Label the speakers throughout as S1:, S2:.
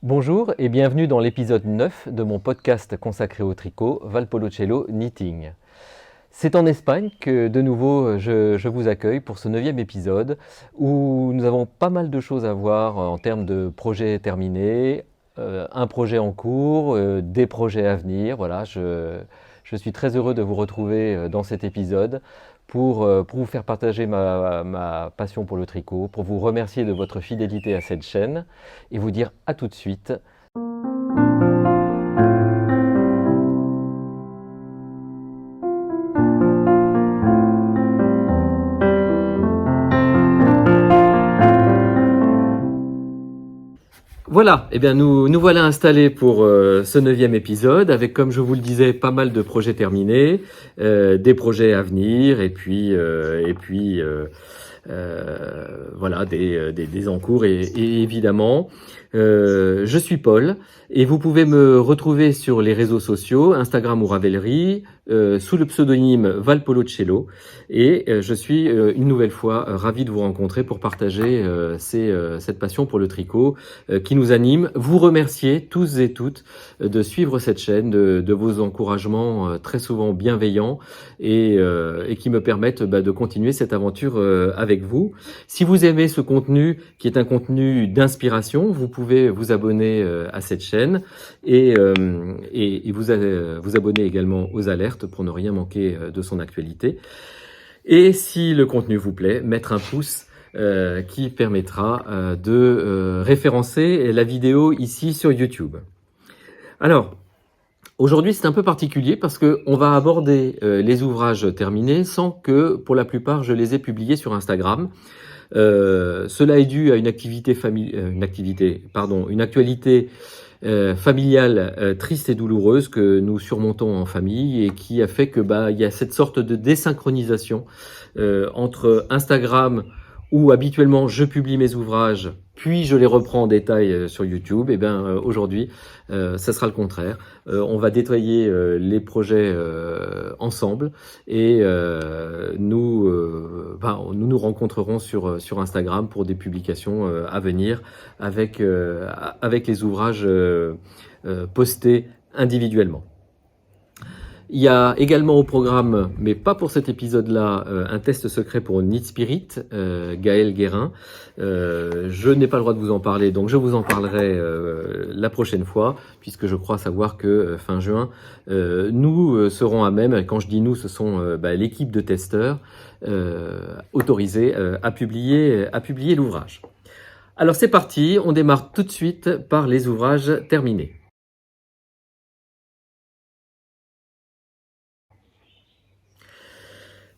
S1: Bonjour et bienvenue dans l'épisode 9 de mon podcast consacré au tricot Valpolicella Knitting. C'est en Espagne que de nouveau je vous accueille pour ce 9e épisode où nous avons pas mal de choses à voir en termes de projets terminés, un projet en cours, des projets à venir. Voilà, je suis très heureux de vous retrouver dans cet épisode pour vous faire partager ma passion pour le tricot, pour vous remercier de votre fidélité à cette chaîne et vous dire à tout de suite. Voilà, eh bien nous voilà installés pour ce 9e épisode avec, comme je vous le disais, pas mal de projets terminés, des projets à venir et puis voilà, des en cours et évidemment, je suis Paul et vous pouvez me retrouver sur les réseaux sociaux, Instagram ou Ravelry, sous le pseudonyme Valpolicella et je suis une nouvelle fois ravi de vous rencontrer pour partager cette passion pour le tricot qui nous anime. Vous remercier tous et toutes de suivre cette chaîne, de vos encouragements très souvent bienveillants et qui me permettent de continuer cette aventure avec vous. Si vous aimez ce contenu qui est un contenu d'inspiration, vous pouvez vous abonner à cette chaîne et vous abonner également aux alertes pour ne rien manquer de son actualité. Et si le contenu vous plaît, mettre un pouce qui permettra de référencer la vidéo ici sur YouTube. Alors, aujourd'hui, c'est un peu particulier parce qu'on va aborder les ouvrages terminés sans que, pour la plupart, je les ai publiés sur Instagram. Cela est dû à une actualité familiale triste et douloureuse que nous surmontons en famille et qui a fait que il y a cette sorte de désynchronisation entre Instagram où habituellement je publie mes ouvrages, puis je les reprends en détail sur YouTube. Et aujourd'hui, ça sera le contraire. On va détailler les projets ensemble et nous nous rencontrerons sur Instagram pour des publications à venir avec les ouvrages postés individuellement. Il y a également au programme, mais pas pour cet épisode-là, un test secret pour Knit Spirit, Gaël Guérin. Je n'ai pas le droit de vous en parler, donc je vous en parlerai la prochaine fois, puisque je crois savoir que fin juin, nous serons à même, quand je dis nous, ce sont l'équipe de testeurs autorisés à publier l'ouvrage. Alors c'est parti, on démarre tout de suite par les ouvrages terminés.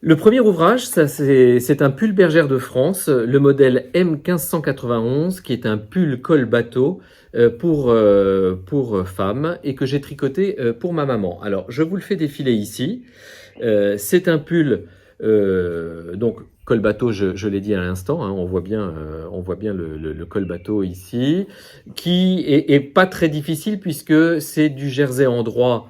S1: Le premier ouvrage, c'est un pull bergère de France, le modèle M1591, qui est un pull col bateau pour femmes et que j'ai tricoté pour ma maman. Alors, je vous le fais défiler ici. C'est un pull, donc col bateau, je l'ai dit à l'instant, on voit bien le col bateau ici, qui est pas très difficile puisque c'est du jersey en droit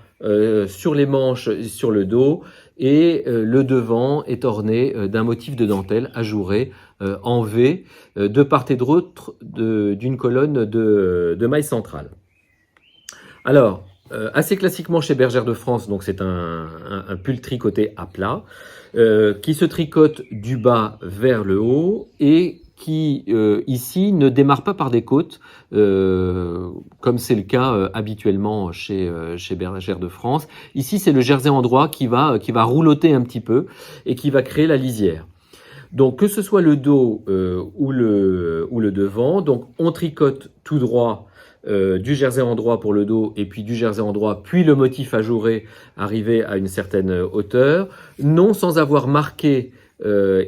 S1: sur les manches, sur le dos, et le devant est orné d'un motif de dentelle ajouré en V de part et d'autre d'une colonne de maille centrale. Alors, assez classiquement chez Bergère de France, donc c'est un pull tricoté à plat qui se tricote du bas vers le haut et qui ici ne démarre pas par des côtes comme c'est le cas habituellement chez Bergère de France. Ici c'est le jersey en droit qui va rouloter un petit peu et qui va créer la lisière. Donc que ce soit le dos ou le devant, donc on tricote tout droit du jersey en droit pour le dos et puis du jersey en droit, puis le motif ajouré arrivé à une certaine hauteur, non sans avoir marqué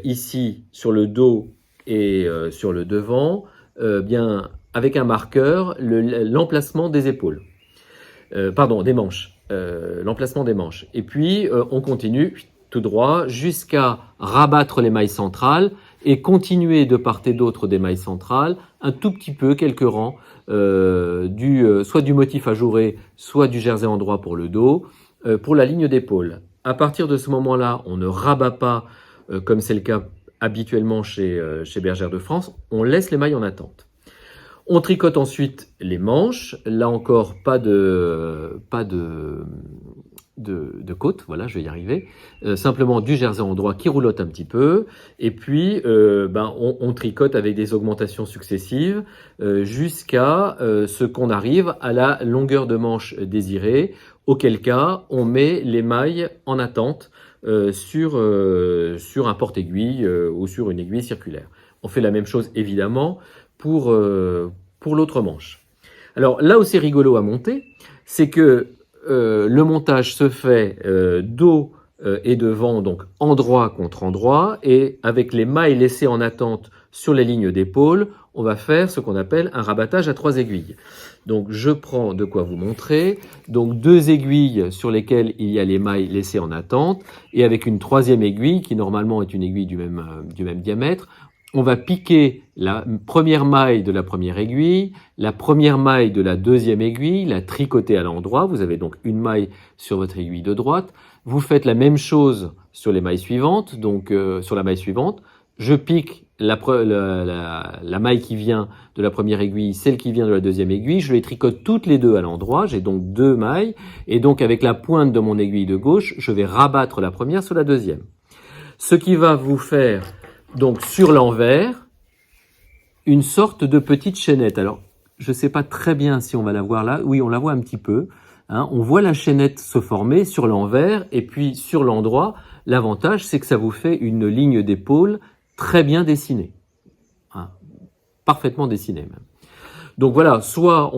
S1: ici sur le dos et sur le devant, bien avec un marqueur, l'emplacement des épaules, des manches, l'emplacement des manches. Et puis on continue tout droit jusqu'à rabattre les mailles centrales et continuer de part et d'autre des mailles centrales, un tout petit peu, quelques rangs, soit du motif ajouré, soit du jersey en droit pour le dos, pour la ligne d'épaule. À partir de ce moment-là, on ne rabat pas, comme c'est le cas habituellement chez Bergère de France, on laisse les mailles en attente. On tricote ensuite les manches. Là encore, pas de côte, voilà, je vais y arriver. Simplement du jersey en droit qui roulotte un petit peu. Et puis, on tricote avec des augmentations successives jusqu'à ce qu'on arrive à la longueur de manche désirée, auquel cas on met les mailles en attente sur un porte-aiguille ou sur une aiguille circulaire. On fait la même chose évidemment pour l'autre manche. Alors là où c'est rigolo à monter, c'est que le montage se fait dos et devant, donc endroit contre endroit, et avec les mailles laissées en attente sur les lignes d'épaule, on va faire ce qu'on appelle un rabattage à 3 aiguilles. Donc je prends de quoi vous montrer, donc 2 aiguilles sur lesquelles il y a les mailles laissées en attente, et avec une 3e aiguille, qui normalement est une aiguille du même diamètre, on va piquer la première maille de la première aiguille, la première maille de la 2e aiguille, la tricoter à l'endroit. Vous avez donc une maille sur votre aiguille de droite. Vous faites la même chose sur les mailles suivantes, donc sur la maille suivante. Je pique la maille qui vient de la première aiguille, celle qui vient de la 2e aiguille. Je les tricote toutes les deux à l'endroit. J'ai donc 2 mailles. Et donc avec la pointe de mon aiguille de gauche, je vais rabattre la première sur la 2e. Ce qui va vous faire donc sur l'envers, une sorte de petite chaînette. Alors, je ne sais pas très bien si on va la voir là. Oui, on la voit un petit peu. Hein. On voit la chaînette se former sur l'envers et puis sur l'endroit. L'avantage, c'est que ça vous fait une ligne d'épaule très bien dessinée. Hein. Parfaitement dessinée même. Donc voilà, soit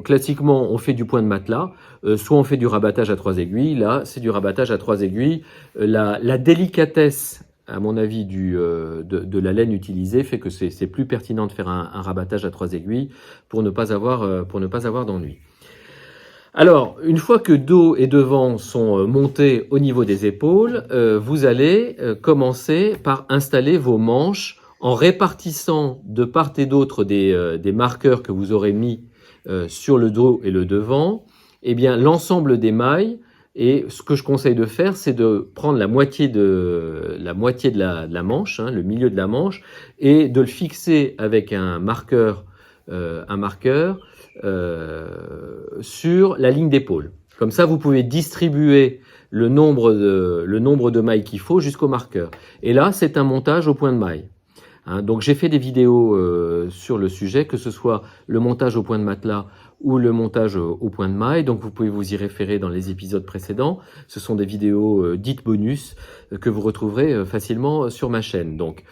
S1: classiquement on fait du point de matelas, soit on fait du rabattage à 3 aiguilles. Là, c'est du rabattage à 3 aiguilles. La délicatesse, à mon avis, de la laine utilisée fait que c'est plus pertinent de faire un rabattage à 3 aiguilles pour ne pas avoir d'ennui. Alors, une fois que dos et devant sont montés au niveau des épaules, vous allez commencer par installer vos manches en répartissant de part et d'autre des marqueurs que vous aurez mis sur le dos et le devant. Eh bien, l'ensemble des mailles. Et ce que je conseille de faire, c'est de prendre la moitié de la manche, hein, le milieu de la manche, et de le fixer avec un marqueur sur la ligne d'épaule. Comme ça, vous pouvez distribuer le nombre de mailles qu'il faut jusqu'au marqueur. Et là, c'est un montage au point de maille. Hein, donc j'ai fait des vidéos sur le sujet, que ce soit le montage au point de matelas ou le montage au point de maille, donc vous pouvez vous y référer dans les épisodes précédents. Ce sont des vidéos dites bonus que vous retrouverez facilement sur ma chaîne. Donc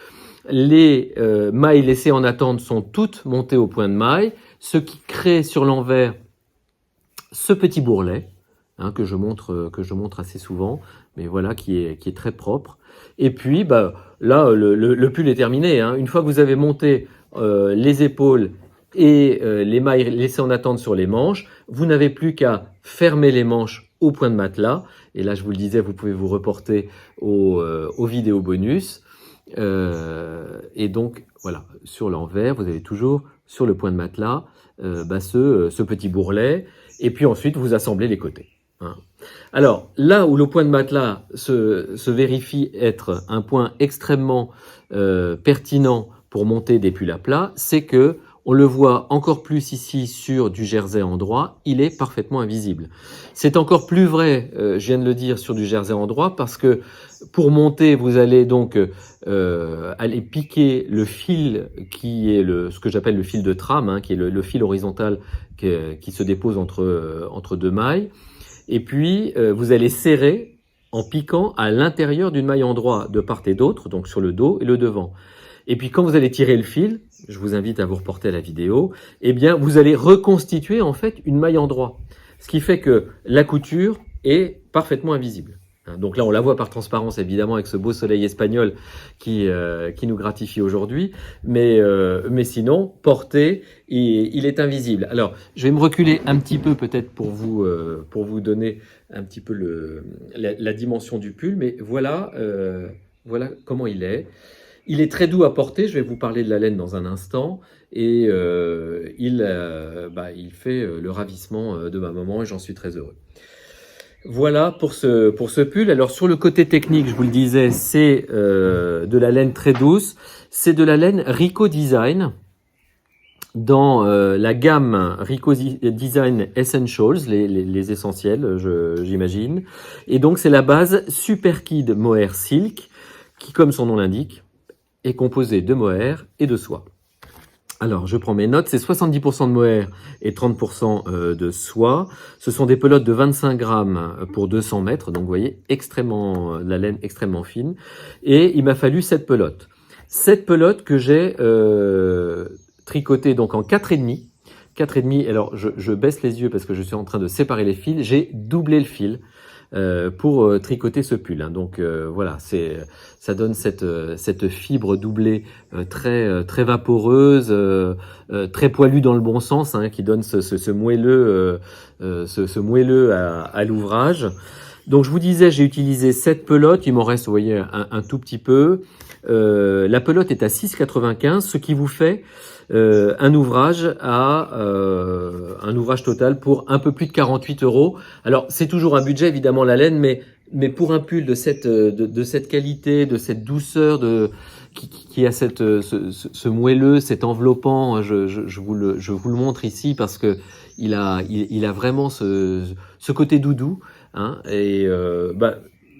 S1: les mailles laissées en attente sont toutes montées au point de maille, ce qui crée sur l'envers ce petit bourrelet, hein, que je montre assez souvent, mais voilà, qui est très propre. Et puis là, le pull est terminé. Hein. Une fois que vous avez monté les épaules et les mailles laissées en attente sur les manches, vous n'avez plus qu'à fermer les manches au point de matelas. Et là, je vous le disais, vous pouvez vous reporter aux vidéos bonus. Et donc, voilà, sur l'envers, vous avez toujours sur le point de matelas ce petit bourrelet. Et puis ensuite, vous assemblez les côtés. Hein. Alors, là où le point de matelas se vérifie être un point extrêmement pertinent pour monter des pulls à plat, c'est que on le voit encore plus ici sur du jersey en droit, il est parfaitement invisible. C'est encore plus vrai, je viens de le dire, sur du jersey en droit, parce que pour monter, vous allez donc aller piquer le fil qui est ce que j'appelle le fil de trame, hein, qui est le fil horizontal qui se dépose entre 2 mailles. Et puis, vous allez serrer en piquant à l'intérieur d'une maille en droit de part et d'autre, donc sur le dos et le devant. Et puis, quand vous allez tirer le fil, je vous invite à vous reporter à la vidéo, eh bien, vous allez reconstituer en fait une maille en droit. Ce qui fait que la couture est parfaitement invisible. Donc là, on la voit par transparence, évidemment, avec ce beau soleil espagnol qui nous gratifie aujourd'hui. Mais sinon, porté, il est invisible. Alors, je vais me reculer un petit peu peut-être pour vous donner un petit peu la dimension du pull. Mais voilà comment il est. Il est très doux à porter. Je vais vous parler de la laine dans un instant. Et il fait le ravissement de ma maman et j'en suis très heureux. Voilà pour ce pull. Alors sur le côté technique, je vous le disais, c'est de la laine très douce. C'est de la laine Rico Design. dans la gamme Rico Design Essentials, les essentiels, j'imagine. Et donc, c'est la base Super Kid Mohair Silk, qui, comme son nom l'indique, est composée de mohair et de soie. Alors, je prends mes notes, c'est 70% de mohair et 30% de soie. Ce sont des pelotes de 25 grammes pour 200 mètres, donc vous voyez, la laine extrêmement fine. Et il m'a fallu 7 pelotes. 7 pelotes que j'ai tricotées donc en 4,5. 4,5, alors je baisse les yeux parce que je suis en train de séparer les fils. J'ai doublé le fil pour tricoter ce pull. Hein. Donc voilà, ça donne cette fibre doublée très vaporeuse, très poilue dans le bon sens, hein, qui donne ce moelleux, ce moelleux à l'ouvrage. Donc je vous disais, j'ai utilisé 7 pelotes, il m'en reste, vous voyez, un tout petit peu. La pelote est à 6,95, ce qui vous fait un ouvrage total pour un peu plus de 48 €. Alors c'est toujours un budget évidemment la laine, mais pour un pull de cette qualité, de cette douceur, qui a ce moelleux, cet enveloppant, je vous le montre ici parce que il a vraiment ce côté doudou, hein, et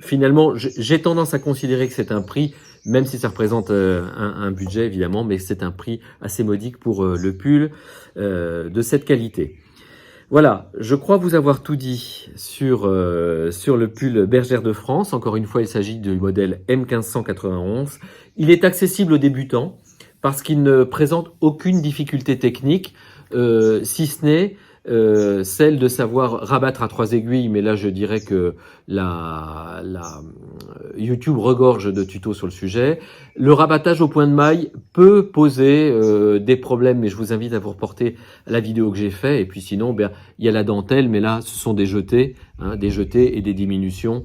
S1: finalement j'ai tendance à considérer que c'est un prix, même si ça représente un budget évidemment, mais c'est un prix assez modique pour le pull de cette qualité. Voilà, je crois vous avoir tout dit sur le pull Bergère de France. Encore une fois, il s'agit du modèle M1591. Il est accessible aux débutants parce qu'il ne présente aucune difficulté technique, si ce n'est celle de savoir rabattre à 3 aiguilles, mais là je dirais que YouTube regorge de tutos sur le sujet. Le rabattage au point de maille peut poser des problèmes, mais je vous invite à vous reporter à la vidéo que j'ai fait. Et puis sinon, il y a la dentelle, mais là ce sont des jetés, hein, des jetés et des diminutions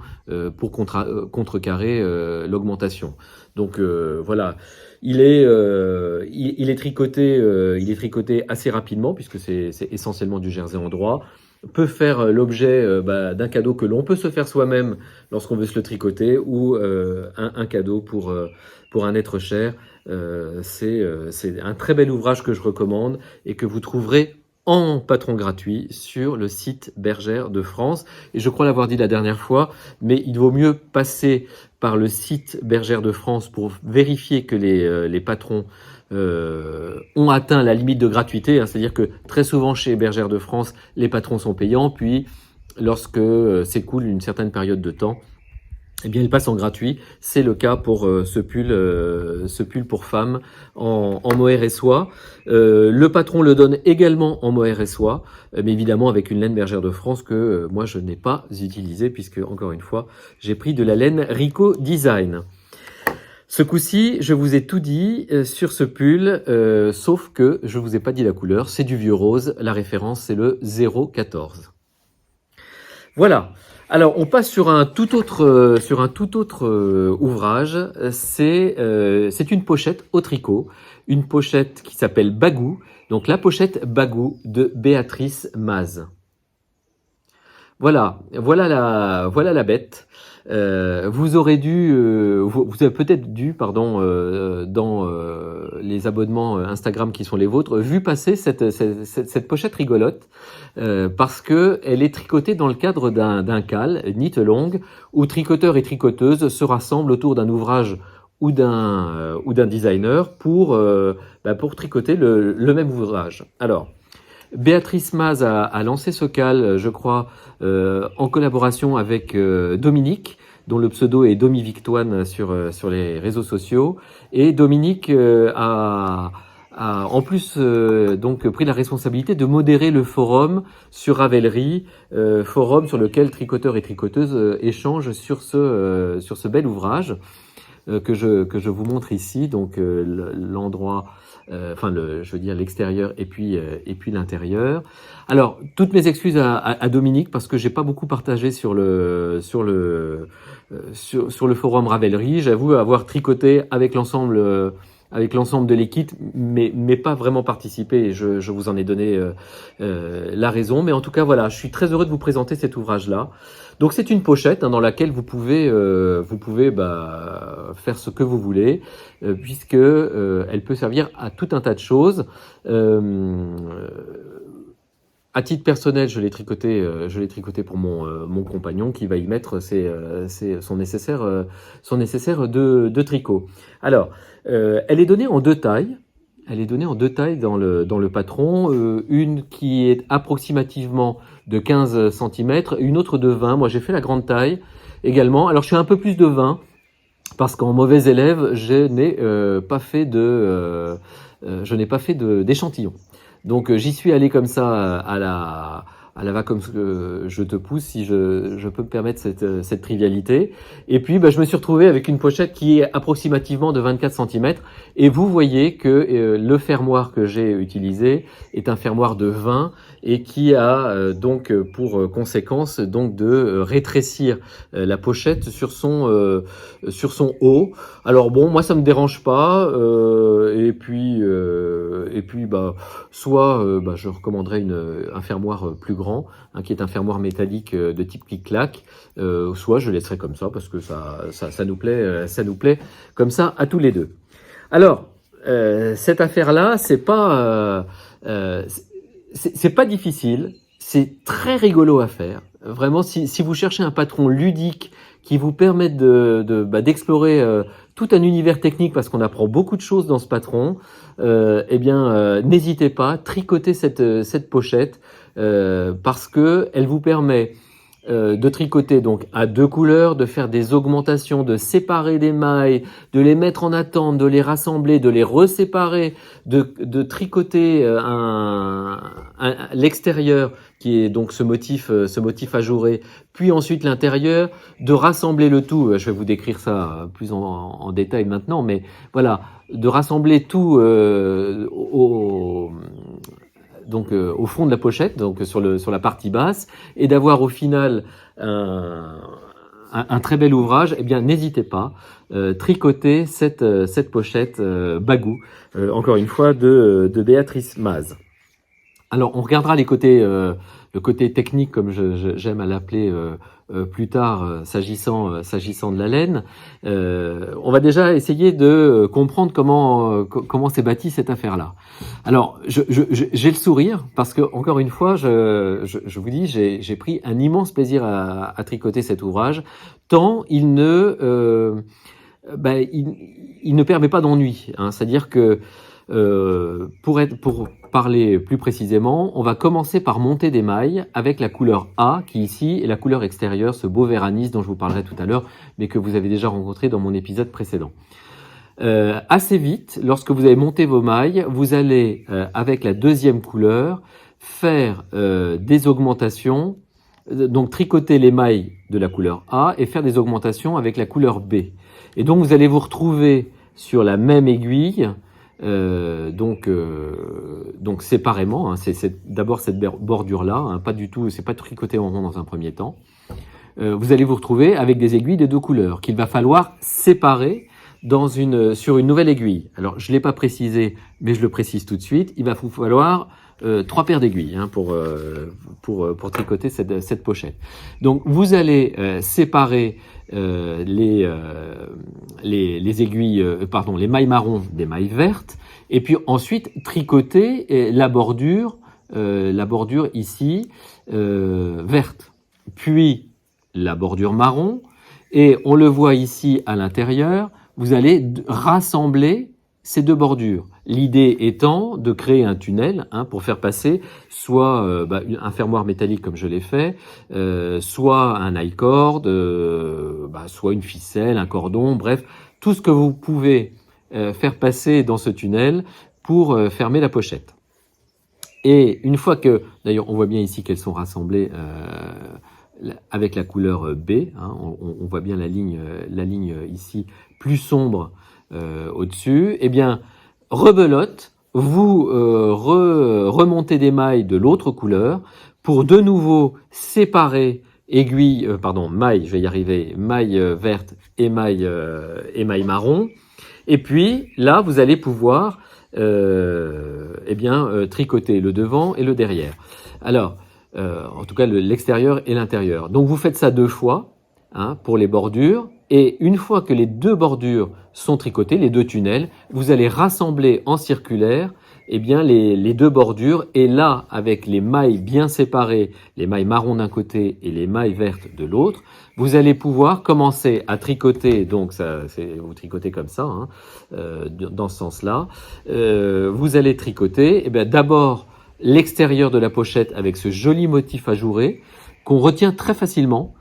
S1: pour contrecarrer l'augmentation. Donc voilà. Il est tricoté assez rapidement puisque c'est essentiellement du jersey en droit. Peut faire l'objet d'un cadeau que l'on peut se faire soi-même lorsqu'on veut se le tricoter, ou un cadeau pour un être cher. C'est un très bel ouvrage que je recommande et que vous trouverez en patron gratuit sur le site Bergère de France. Et je crois l'avoir dit la dernière fois, mais il vaut mieux passer par le site Bergère de France pour vérifier que les patrons ont atteint la limite de gratuité, hein. C'est-à-dire que très souvent chez Bergère de France, les patrons sont payants, puis lorsque s'écoule une certaine période de temps, eh bien, il passe en gratuit. C'est le cas pour ce pull pour femmes en mohair et soie. Le patron le donne également en mohair et soie, mais évidemment avec une laine Bergère de France que moi je n'ai pas utilisée puisque, encore une fois, j'ai pris de la laine Rico Design. Ce coup-ci, je vous ai tout dit sur ce pull, sauf que je vous ai pas dit la couleur. C'est du vieux rose. La référence, c'est le 014. Voilà. Alors, on passe sur un tout autre ouvrage. C'est une pochette au tricot, une pochette qui s'appelle Bagou. Donc, la pochette Bagou de Béatrice Maz. Voilà la bête. Vous avez peut-être dû, dans les abonnements Instagram qui sont les vôtres, vu passer cette pochette rigolote, parce que elle est tricotée dans le cadre d'un cal, knit along, où tricoteurs et tricoteuses se rassemblent autour d'un ouvrage ou d'un designer pour tricoter le même ouvrage. Alors, Béatrice Maz a lancé ce cal, je crois, en collaboration avec Dominique, dont le pseudo est Domi Victoine sur les réseaux sociaux. Et Dominique a en plus donc pris la responsabilité de modérer le forum sur Ravelry, forum sur lequel tricoteurs et tricoteuses échangent sur ce bel ouvrage que je vous montre ici. Donc l'endroit, je veux dire l'extérieur et puis l'intérieur. Alors toutes mes excuses à Dominique parce que j'ai pas beaucoup partagé sur le forum Ravelry. J'avoue avoir tricoté avec l'ensemble avec l'ensemble de l'équipe, mais pas vraiment participé, et je vous en ai donné la raison. Mais en tout cas, voilà, je suis très heureux de vous présenter cet ouvrage-là. Donc c'est une pochette dans laquelle vous pouvez faire ce que vous voulez, puisque elle peut servir à tout un tas de choses. À titre personnel, je l'ai tricoté pour mon compagnon qui va y mettre son nécessaire de tricot. Alors, elle est donnée en deux tailles. Elle est donnée en deux tailles dans le patron, une qui est approximativement de 15 cm, une autre de 20. Moi, j'ai fait la grande taille également. Alors, je suis un peu plus de 20 parce qu'en mauvais élève, je n'ai pas fait d'échantillon. Donc, j'y suis allé comme ça à la va comme je te pousse, si je peux me permettre cette trivialité. Et puis, je me suis retrouvé avec une pochette qui est approximativement de 24 cm. Et vous voyez que le fermoir que j'ai utilisé est un fermoir de 20 et qui a donc pour conséquence donc de rétrécir la pochette sur son haut. Alors bon, moi ça me dérange pas. Et puis soit je recommanderais un fermoir plus grand, qui est un fermoir métallique de type clic-clac, soit je laisserai comme ça parce que ça nous plaît comme ça à tous les deux. Alors cette affaire-là, c'est pas difficile, c'est très rigolo à faire. Vraiment, si vous cherchez un patron ludique qui vous permette d'explorer tout un univers technique, parce qu'on apprend beaucoup de choses dans ce patron, n'hésitez pas, tricotez cette pochette parce que elle vous permet de tricoter donc à deux couleurs, de faire des augmentations, de séparer des mailles, de les mettre en attente, de les rassembler, de les reséparer, de tricoter l'extérieur qui est donc ce motif ajouré, puis ensuite l'intérieur, de rassembler le tout. Je vais vous décrire ça plus en détail maintenant, mais voilà, de rassembler tout au fond de la pochette, donc sur la partie basse, et d'avoir au final un très bel ouvrage. Eh bien, n'hésitez pas, tricotez cette pochette Bagou, encore une fois de Béatrice Maz. Alors, on regardera le côté technique, comme j'aime à l'appeler plus tard, s'agissant de la laine. On va déjà essayer de comprendre comment s'est bâtie cette affaire-là. Alors, j'ai le sourire parce que, encore une fois, je vous dis, j'ai pris un immense plaisir à tricoter cet ouvrage, tant il ne permet pas d'ennui. C'est-à-dire que pour parler plus précisément, on va commencer par monter des mailles avec la couleur A, qui ici est la couleur extérieure, ce beau vert anis dont je vous parlerai tout à l'heure, mais que vous avez déjà rencontré dans mon épisode précédent. Assez vite, lorsque vous avez monté vos mailles, vous allez, avec la deuxième couleur, faire des augmentations, donc tricoter les mailles de la couleur A et faire des augmentations avec la couleur B. Et donc vous allez vous retrouver sur la même aiguille, donc séparément, c'est d'abord cette bordure-là, pas du tout, c'est pas tricoté en rond dans un premier temps. Vous allez vous retrouver avec des aiguilles de deux couleurs qu'il va falloir séparer sur une nouvelle aiguille. Alors, je l'ai pas précisé, mais je le précise tout de suite. Il va vous falloir 3 paires d'aiguilles pour tricoter cette pochette. Donc, vous allez séparer les aiguilles, les mailles marron des mailles vertes, et puis ensuite tricoter la bordure ici verte, puis la bordure marron, et on le voit ici à l'intérieur. Vous allez rassembler ces deux bordures. L'idée étant de créer un tunnel pour faire passer soit un fermoir métallique comme je l'ai fait, soit un I-cord, soit une ficelle, un cordon, bref, tout ce que vous pouvez faire passer dans ce tunnel pour fermer la pochette. Et une fois que, d'ailleurs on voit bien ici qu'elles sont rassemblées avec la couleur B, on voit bien la ligne ici plus sombre au-dessus, eh bien, rebelote, vous remontez des mailles de l'autre couleur pour de nouveau séparer mailles, je vais y arriver, mailles vertes et mailles marron, Et puis là, vous allez pouvoir tricoter le devant et le derrière. Alors, en tout cas l'extérieur et l'intérieur. Donc vous faites ça 2 fois pour les bordures. Et une fois que les 2 bordures sont tricotées, les 2 tunnels, vous allez rassembler en circulaire les 2 bordures. Et là, avec les mailles bien séparées, les mailles marron d'un côté et les mailles vertes de l'autre, vous allez pouvoir commencer à tricoter. Donc ça, vous tricotez comme ça, dans ce sens-là. Vous allez tricoter. D'abord l'extérieur de la pochette avec ce joli motif ajouré qu'on retient très facilement.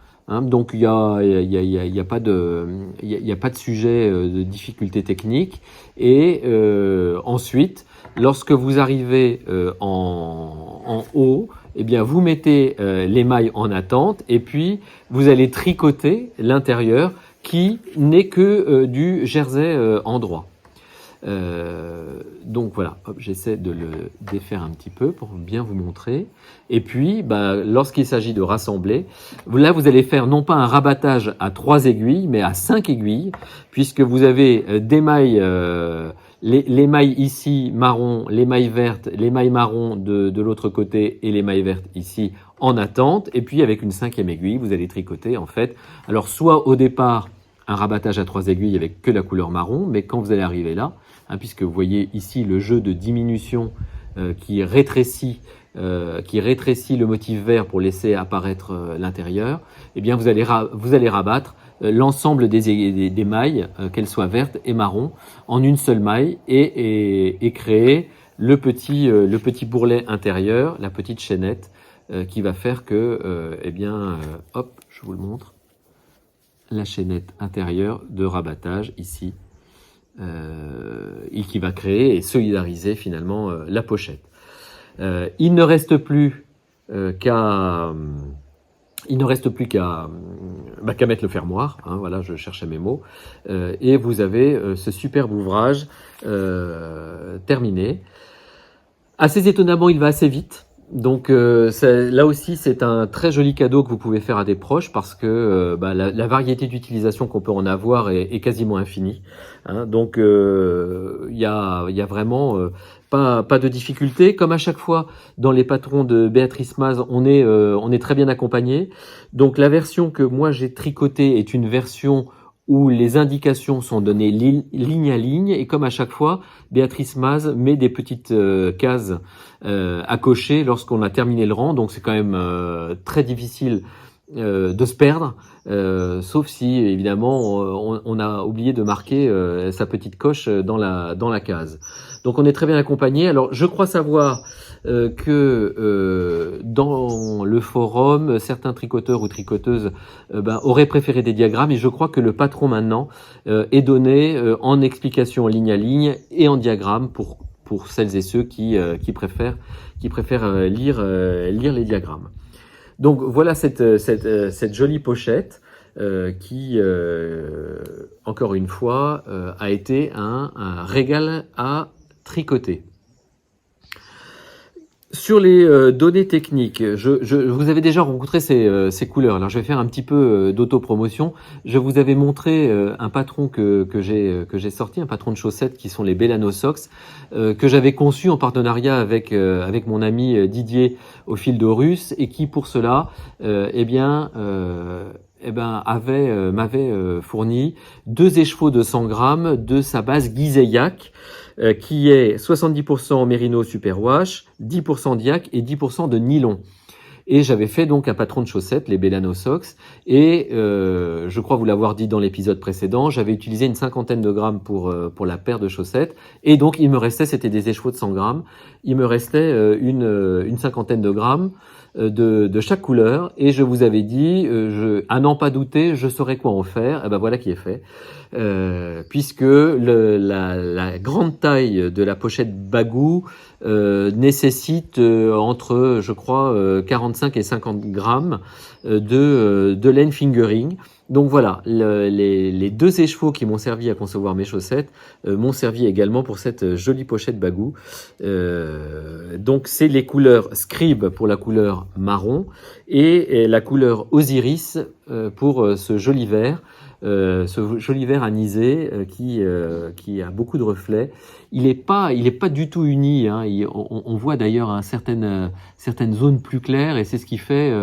S1: Donc il y a pas de sujet de difficulté technique. Et ensuite, lorsque vous arrivez en haut, vous mettez les mailles en attente et puis vous allez tricoter l'intérieur qui n'est que du jersey endroit. Donc voilà, j'essaie de le défaire un petit peu pour bien vous montrer. Et puis, lorsqu'il s'agit de rassembler, là vous allez faire non pas un rabattage à 3 aiguilles, mais à 5 aiguilles, puisque vous avez des mailles, les mailles ici marron, les mailles vertes, les mailles marron de l'autre côté et les mailles vertes ici en attente. Et puis avec une 5e aiguille, vous allez tricoter en fait. Alors soit au départ un rabattage à 3 aiguilles avec que la couleur marron, mais quand vous allez arriver là, puisque vous voyez ici le jeu de diminution qui rétrécit le motif vert pour laisser apparaître l'intérieur, vous allez rabattre l'ensemble des mailles, qu'elles soient vertes et marron, en une seule maille et créer le petit bourrelet intérieur, la petite chaînette qui va faire que, je vous le montre, la chaînette intérieure de rabattage ici, et qui va créer et solidariser finalement la pochette. Il ne reste plus qu'à mettre le fermoir, voilà, je cherchais mes mots, et vous avez ce superbe ouvrage terminé. Assez étonnamment, il va assez vite. Donc là aussi, c'est un très joli cadeau que vous pouvez faire à des proches parce que la variété d'utilisation qu'on peut en avoir est quasiment infinie. Donc il y a vraiment pas de difficulté. Comme à chaque fois dans les patrons de Béatrice Maz, on est très bien accompagné. Donc la version que moi j'ai tricotée est une version où les indications sont données ligne à ligne, et comme à chaque fois, Béatrice Maz met des petites cases à cocher lorsqu'on a terminé le rang, donc c'est quand même très difficile de se perdre, sauf si évidemment on a oublié de marquer sa petite coche dans la case. Donc on est très bien accompagné. Alors je crois savoir que dans le forum, certains tricoteurs ou tricoteuses auraient préféré des diagrammes, et je crois que le patron maintenant est donné en explication ligne à ligne et en diagramme pour celles et ceux qui préfèrent lire les diagrammes. Donc voilà cette jolie pochette qui, encore une fois, a été un régal à tricoter. Sur les données techniques, vous avez déjà rencontré ces couleurs. Alors je vais faire un petit peu d'autopromotion. Je vous avais montré un patron que j'ai sorti, un patron de chaussettes qui sont les Bellano Socks, que j'avais conçu en partenariat avec mon ami Didier au fil de Russe, et qui pour cela m'avait fourni 2 écheveaux de 100 grammes de sa base Giseyak, qui est 70% mérino superwash, 10% diac et 10% de nylon. Et j'avais fait donc un patron de chaussettes, les Bellano Socks, et je crois vous l'avoir dit dans l'épisode précédent, j'avais utilisé une 50aine de grammes pour la paire de chaussettes, et donc il me restait, c'était des écheveaux de 100 grammes, il me restait une 50aine de grammes de chaque couleur, et je vous avais dit, à n'en pas douter, je saurais quoi en faire. Et ben voilà qui est fait, puisque la grande taille de la pochette Bagou nécessite entre, je crois, 45 et 50 grammes de laine fingering. Donc voilà, les 2 écheveaux qui m'ont servi à concevoir mes chaussettes m'ont servi également pour cette jolie pochette Bagou. Donc c'est les couleurs Scribe pour la couleur marron et la couleur Osiris pour ce joli vert. ce joli vert anisé qui a beaucoup de reflets. Il est pas du tout uni, hein. On voit d'ailleurs certaines zones plus claires et c'est ce qui fait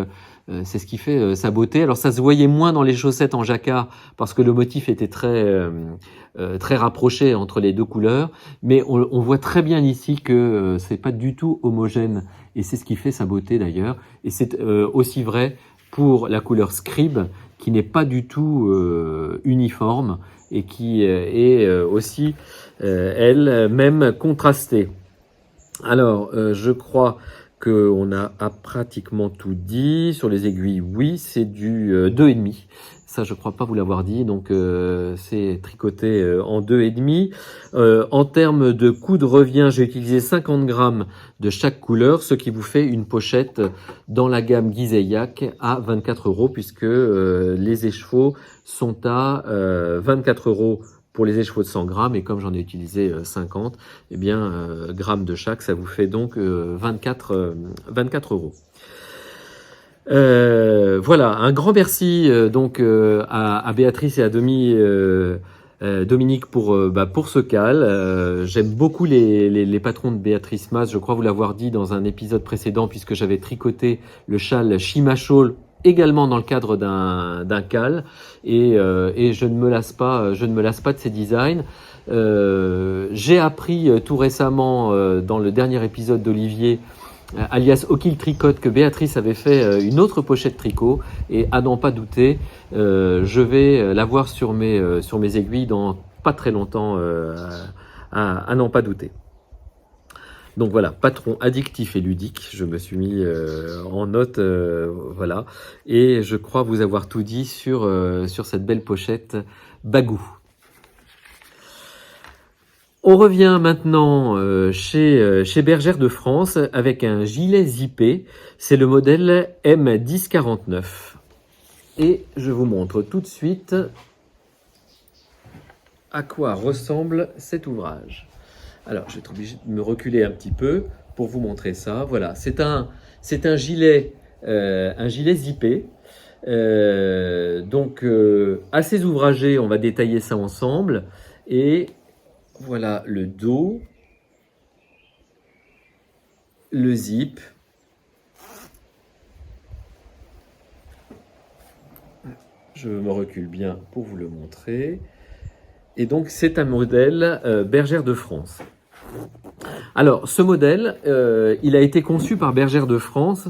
S1: sa beauté. Alors ça se voyait moins dans les chaussettes en jacquard parce que le motif était très rapproché entre les deux couleurs, mais on voit très bien ici que c'est pas du tout homogène et c'est ce qui fait sa beauté d'ailleurs. Et c'est aussi vrai pour la couleur Scribe qui n'est pas du tout uniforme et qui est aussi elle-même contrastée. Alors, je crois qu'on a pratiquement tout dit. Sur les aiguilles, oui, c'est du 2,5. Ça, je crois pas vous l'avoir dit. Donc, c'est tricoté en 2,5. En termes de coût de revient, j'ai utilisé 50 grammes de chaque couleur, ce qui vous fait une pochette dans la gamme Gizeillac à 24 €, puisque les écheveaux sont à 24 € pour les écheveaux de 100 grammes, et comme j'en ai utilisé 50, eh bien, grammes de chaque, ça vous fait donc 24 €. Voilà, un grand merci donc à Béatrice et à Dominique pour ce cal. J'aime beaucoup les patrons de Béatrice Mas, je crois vous l'avoir dit dans un épisode précédent, puisque j'avais tricoté le châle Shima Shawl également dans le cadre d'un cal, et je ne me lasse pas de ces designs. J'ai appris tout récemment dans le dernier épisode d'Olivier, alias O'Kill Tricote, que Béatrice avait fait une autre pochette tricot, et à n'en pas douter, je vais l'avoir sur mes aiguilles dans pas très longtemps, à n'en pas douter. Donc voilà, patron addictif et ludique, je me suis mis en note, voilà, et je crois vous avoir tout dit sur cette belle pochette Bagou. On revient maintenant chez Bergère de France avec un gilet zippé, c'est le modèle M1049. Et je vous montre tout de suite à quoi ressemble cet ouvrage. Alors, je vais être obligé de me reculer un petit peu pour vous montrer ça. Voilà, c'est un gilet zippé. Donc, assez ouvragé, on va détailler ça ensemble. Et voilà le dos, le zip. Je me recule bien pour vous le montrer. Et donc, c'est un modèle Bergère de France. Alors, ce modèle, il a été conçu par Bergère de France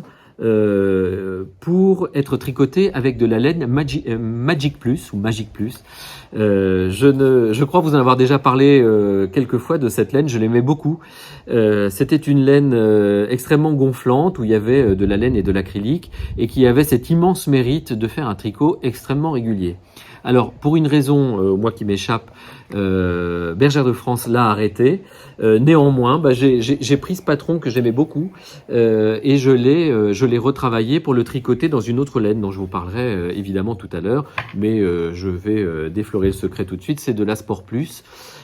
S1: pour être tricoté avec de la laine Magic Plus ou Magic Plus. Je crois vous en avoir déjà parlé quelques fois de cette laine, je l'aimais beaucoup. C'était une laine extrêmement gonflante où il y avait de la laine et de l'acrylique et qui avait cet immense mérite de faire un tricot extrêmement régulier. Alors, pour une raison, moi qui m'échappe, Bergère de France l'a arrêté. Néanmoins, j'ai pris ce patron que j'aimais beaucoup et je l'ai retravaillé pour le tricoter dans une autre laine dont je vous parlerai évidemment tout à l'heure. Mais je vais déflorer le secret tout de suite, c'est de la Sport Plus.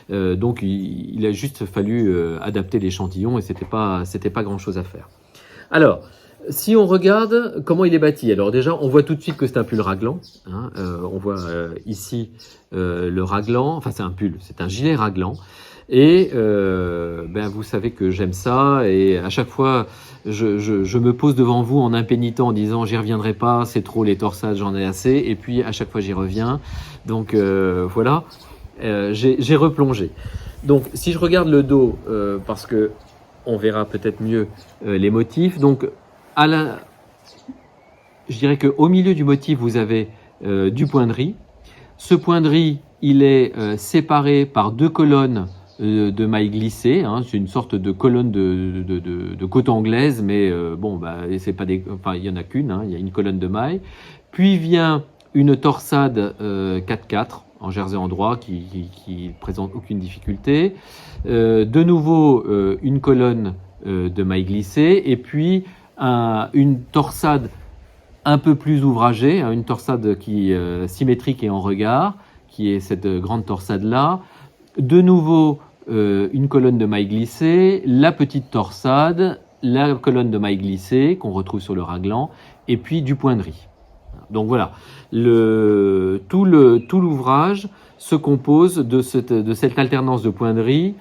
S1: Donc, il a juste fallu adapter l'échantillon et c'était pas grand-chose à faire. Alors, si on regarde comment il est bâti, alors déjà on voit tout de suite que c'est un pull raglan, hein, on voit ici le raglan, enfin c'est un pull, c'est un gilet raglan, et vous savez que j'aime ça, et à chaque fois je me pose devant vous en impénitent en disant j'y reviendrai pas, c'est trop les torsades, j'en ai assez, et puis à chaque fois j'y reviens, donc voilà, j'ai replongé. Donc si je regarde le dos, parce que on verra peut-être mieux les motifs, donc je dirais qu'au milieu du motif, vous avez du point de riz. Ce point de riz, il est séparé par deux colonnes de mailles glissées. Hein. C'est une sorte de colonne de côte anglaise, mais c'est pas il y en a qu'une. Hein. Il y a une colonne de mailles. Puis vient une torsade 4/4 en jersey endroit qui présente aucune difficulté. De nouveau, une colonne de mailles glissées, et puis une torsade un peu plus ouvragée, hein, une torsade qui symétrique et en regard, qui est cette grande torsade là. De nouveau une colonne de mailles glissées, la petite torsade, la colonne de mailles glissées qu'on retrouve sur le raglan, et puis du point de riz. Donc voilà, tout l'ouvrage se compose de cette alternance de pointerie,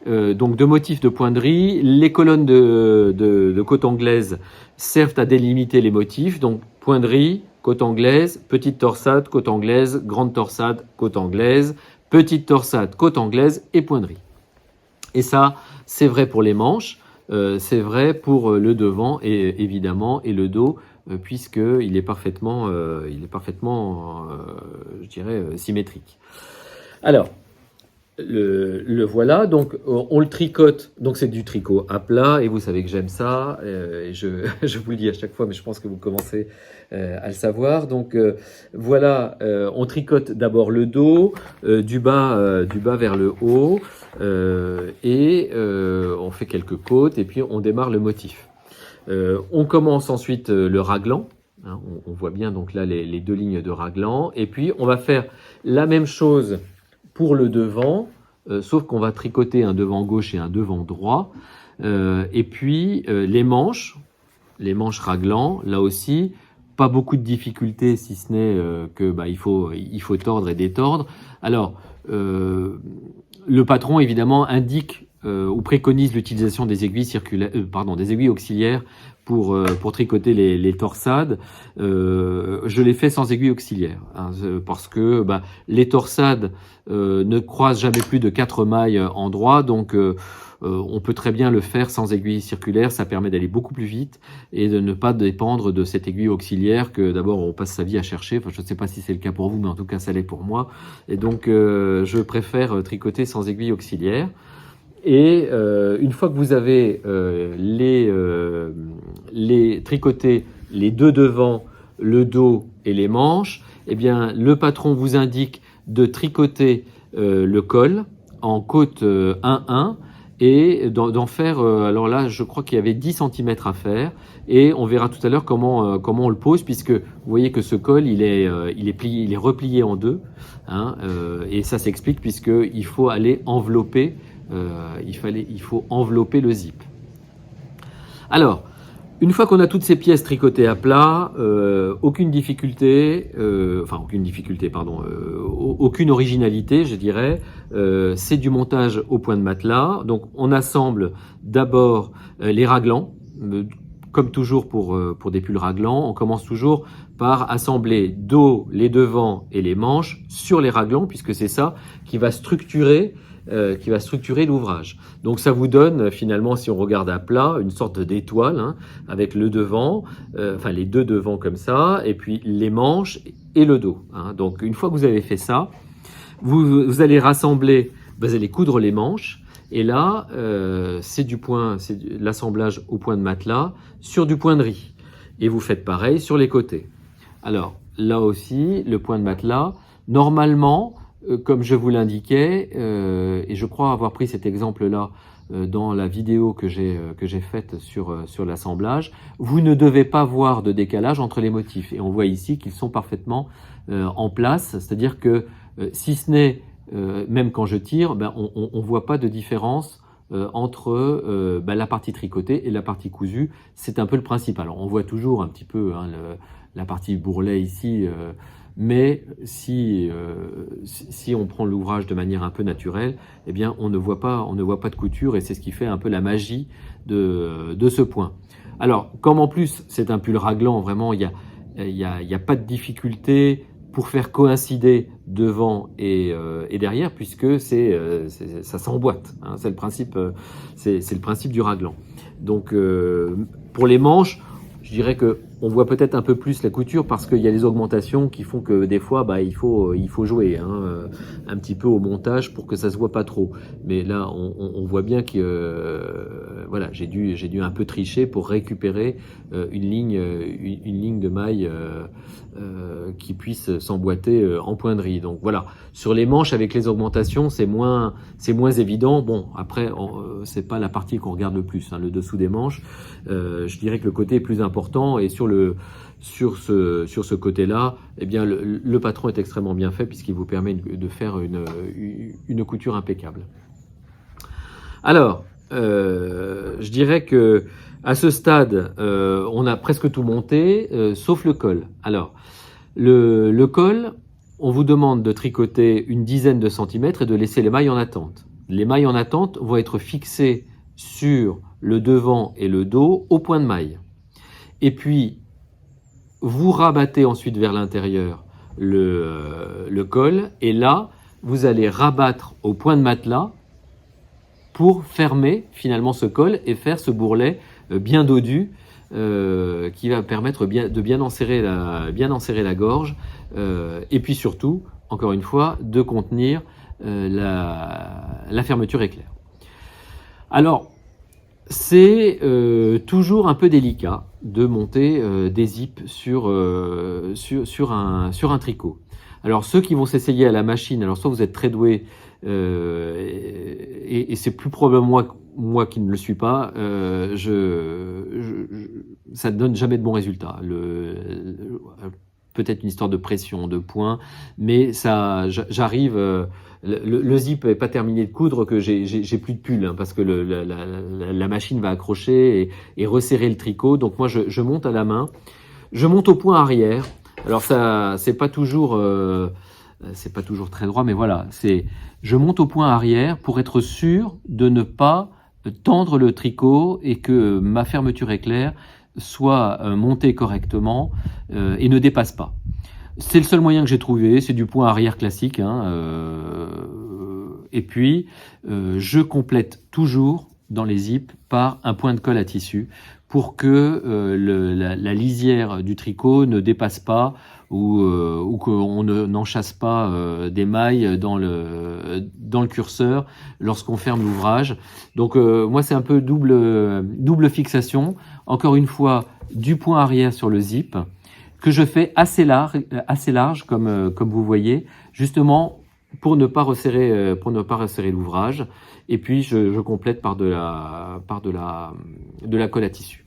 S1: donc de motifs de pointerie. Les colonnes de côte anglaise servent à délimiter les motifs, donc pointerie, côte anglaise, petite torsade, côte anglaise, grande torsade, côte anglaise, petite torsade, côte anglaise et pointerie. Et ça, c'est vrai pour les manches, c'est vrai pour le devant et évidemment et le dos, puisqu'il est parfaitement, je dirais, symétrique. Alors, le voilà, donc on le tricote, donc c'est du tricot à plat, et vous savez que j'aime ça, et je vous le dis à chaque fois, mais je pense que vous commencez à le savoir. Donc voilà, on tricote d'abord le dos, du bas vers le haut, et on fait quelques côtes, et puis on démarre le motif. On commence ensuite le raglan. Hein, on voit bien donc là les deux lignes de raglan, et puis on va faire la même chose pour le devant, sauf qu'on va tricoter un devant gauche et un devant droit. Et puis les manches raglan, là aussi, pas beaucoup de difficultés, si ce n'est que il faut tordre et détordre. Alors, le patron, évidemment, indique ou préconise l'utilisation des aiguilles des aiguilles auxiliaires pour tricoter les torsades. Je l'ai fait sans aiguille auxiliaire, hein, parce que les torsades ne croisent jamais plus de 4 mailles en droit, donc on peut très bien le faire sans aiguille circulaire. Ça permet d'aller beaucoup plus vite et de ne pas dépendre de cette aiguille auxiliaire que d'abord on passe sa vie à chercher. Enfin, je ne sais pas si c'est le cas pour vous, mais en tout cas ça l'est pour moi. Et donc je préfère tricoter sans aiguille auxiliaire. Et une fois que vous avez tricoté les deux devants, le dos et les manches, eh bien le patron vous indique de tricoter le col en côte 1-1 et d'en faire, alors là je crois qu'il y avait 10 cm à faire, et on verra tout à l'heure comment on le pose, puisque vous voyez que ce col il est replié en deux, hein, et ça s'explique puisqu'il faut aller envelopper. Il faut envelopper le zip. Alors, une fois qu'on a toutes ces pièces tricotées à plat, aucune originalité, je dirais. C'est du montage au point de matelas. Donc, on assemble d'abord les raglans. Comme toujours pour des pulls raglans, on commence toujours par assembler les devants et les manches sur les raglans, puisque c'est ça qui va structurer l'ouvrage. Donc ça vous donne finalement, si on regarde à plat, une sorte d'étoile, hein, avec le devant, les deux devants comme ça, et puis les manches et le dos, hein. Donc une fois que vous avez fait ça, vous allez rassembler, vous allez coudre les manches, et là c'est l'assemblage au point de matelas sur du point de riz, et vous faites pareil sur les côtés. Alors là aussi, le point de matelas, normalement, comme je vous l'indiquais, et je crois avoir pris cet exemple-là dans la vidéo que j'ai faite sur l'assemblage, vous ne devez pas voir de décalage entre les motifs. Et on voit ici qu'ils sont parfaitement en place, c'est-à-dire que si ce n'est, même quand je tire, on ne voit pas de différence entre la partie tricotée et la partie cousue. C'est un peu le principe. Alors on voit toujours un petit peu la partie bourrelet ici, mais si on prend l'ouvrage de manière un peu naturelle, eh bien on ne voit pas de couture, et c'est ce qui fait un peu la magie de ce point. Alors, comme en plus c'est un pull raglan, vraiment il y a pas de difficulté pour faire coïncider devant et derrière, puisque ça s'emboîte, hein, c'est le principe du raglan. Donc pour les manches, je dirais que on voit peut-être un peu plus la couture, parce qu'il y a des augmentations qui font que des fois il faut jouer, hein, un petit peu au montage pour que ça se voit pas trop. Mais là on voit bien que voilà, j'ai dû un peu tricher pour récupérer une ligne de maille qui puisse s'emboîter en point de riz. Donc voilà, sur les manches avec les augmentations c'est moins évident. Bon, après c'est pas la partie qu'on regarde le plus, hein, le dessous des manches. Je dirais que le côté est plus important, et sur ce côté-là, eh bien le patron est extrêmement bien fait, puisqu'il vous permet de faire une couture impeccable. Alors, je dirais que À ce stade, on a presque tout monté, sauf le col. Alors, le col, on vous demande de tricoter une dizaine de centimètres et de laisser les mailles en attente. Les mailles en attente vont être fixées sur le devant et le dos au point de maille. Et puis, vous rabattez ensuite vers l'intérieur le col, et là, vous allez rabattre au point de matelas pour fermer finalement ce col et faire ce bourrelet bien dodu qui va permettre de bien enserrer la gorge et puis surtout, encore une fois, de contenir la fermeture éclair. Alors, c'est toujours un peu délicat de monter des zips sur un tricot. Alors, ceux qui vont s'essayer à la machine, alors soit vous êtes très doué, et c'est plus probablement moi qui ne le suis pas, ça ne donne jamais de bons résultats. Peut-être une histoire de pression, de points, mais ça, j'arrive. Le zip n'est pas terminé de coudre que j'ai plus de pull, hein, parce que la machine va accrocher et resserrer le tricot. Donc moi, je monte à la main. Je monte au point arrière. Alors ça, c'est pas toujours très droit, mais voilà. Je monte au point arrière pour être sûr de ne pas tendre le tricot et que ma fermeture éclair soit montée correctement et ne dépasse pas. C'est le seul moyen que j'ai trouvé, c'est du point arrière classique, hein, et puis je complète toujours dans les zips par un point de colle à tissu pour que la lisière du tricot ne dépasse pas ou qu'on n'enchasse pas des mailles dans le curseur lorsqu'on ferme l'ouvrage. Donc moi c'est un peu double fixation, encore une fois du point arrière sur le zip, que je fais assez large comme vous voyez, justement pour ne pas resserrer l'ouvrage. Et puis je complète par de la colle à tissu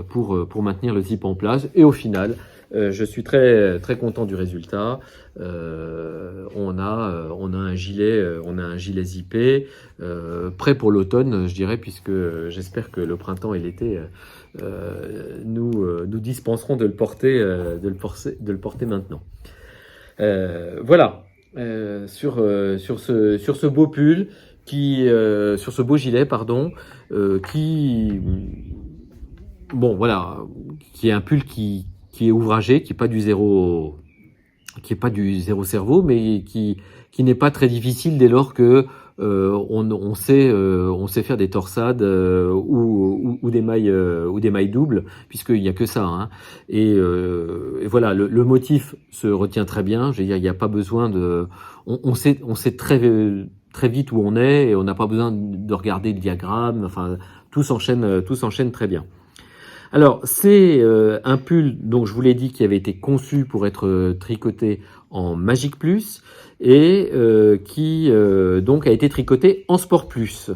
S1: pour maintenir le zip en place. Et au final, je suis très très content du résultat. On a un gilet zippé prêt pour l'automne, je dirais, puisque j'espère que le printemps et l'été nous dispenseront de le porter maintenant. Voilà. Sur ce beau pull sur ce beau gilet, pardon, qui est un pull qui est ouvragé, qui est pas du zéro cerveau, mais qui n'est pas très difficile dès lors que on sait faire des torsades ou des mailles doubles, puisqu'il n'y a que ça, hein. Et voilà, le motif se retient très bien. Je veux dire, il n'y a pas besoin on sait très vite où on est et on n'a pas besoin de regarder le diagramme. Enfin, tout s'enchaîne très bien. Alors, c'est un pull, donc je vous l'ai dit, qui avait été conçu pour être tricoté en Magic Plus et qui donc a été tricoté en Sport Plus.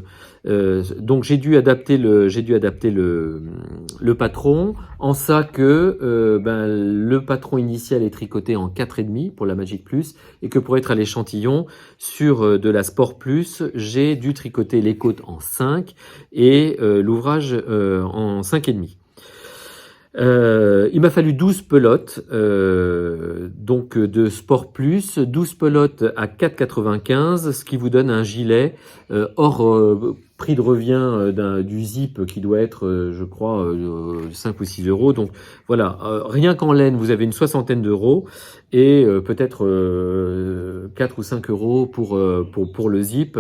S1: Donc j'ai dû adapter le patron en ça que le patron initial est tricoté en 4,5 pour la Magic Plus et que pour être à l'échantillon sur de la Sport Plus, j'ai dû tricoter les côtes en 5 et l'ouvrage en 5,5. Il m'a fallu 12 pelotes donc de Sport Plus, 12 pelotes à 4,95, ce qui vous donne un gilet hors prix de revient du zip qui doit être, je crois, 5 ou 6 euros. Donc voilà, rien qu'en laine, vous avez une soixantaine d'euros et peut-être 4 ou 5 euros pour le zip.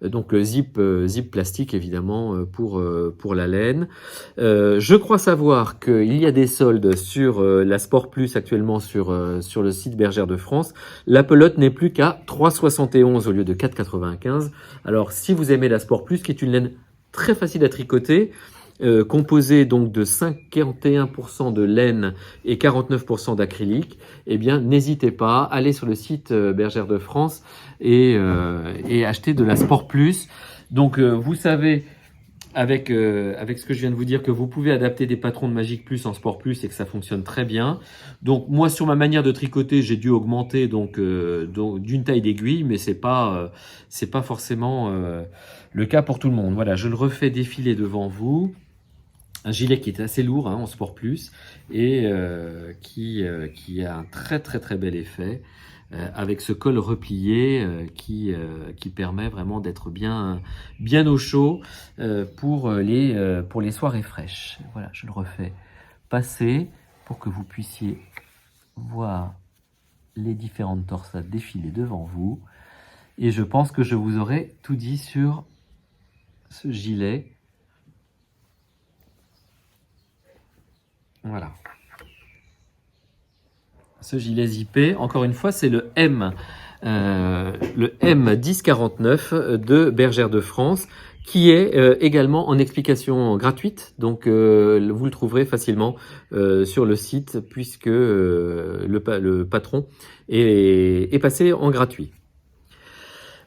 S1: Donc le zip plastique, évidemment, pour la laine. Je crois savoir qu'il y a des soldes sur la Sport Plus actuellement sur le site Bergère de France. La pelote n'est plus qu'à 3,71 au lieu de 4,95. Alors si vous aimez la Sport Plus, qui est une laine très facile à tricoter, composée donc de 51% de laine et 49% d'acrylique, eh bien n'hésitez pas, allez sur le site Bergère de France et achetez de la Sport Plus. Donc vous savez, avec ce que je viens de vous dire, que vous pouvez adapter des patrons de Magic Plus en Sport Plus et que ça fonctionne très bien. Donc moi, sur ma manière de tricoter, j'ai dû augmenter donc d'une taille d'aiguille, mais c'est pas forcément le cas pour tout le monde. Voilà, je le refais défiler devant vous. un gilet qui est assez lourd en Sport Plus et qui a un très bel effet avec ce col replié qui permet vraiment d'être bien au chaud pour les soirées fraîches. Voilà, je le refais passer pour que vous puissiez voir les différentes torsades défiler devant vous. Et je pense que je vous aurai tout dit sur ce gilet. Voilà. Ce gilet zippé, encore une fois, c'est le M1049 de Bergère de France, qui est également en explication gratuite. Donc, vous le trouverez facilement sur le site, puisque le patron est passé en gratuit.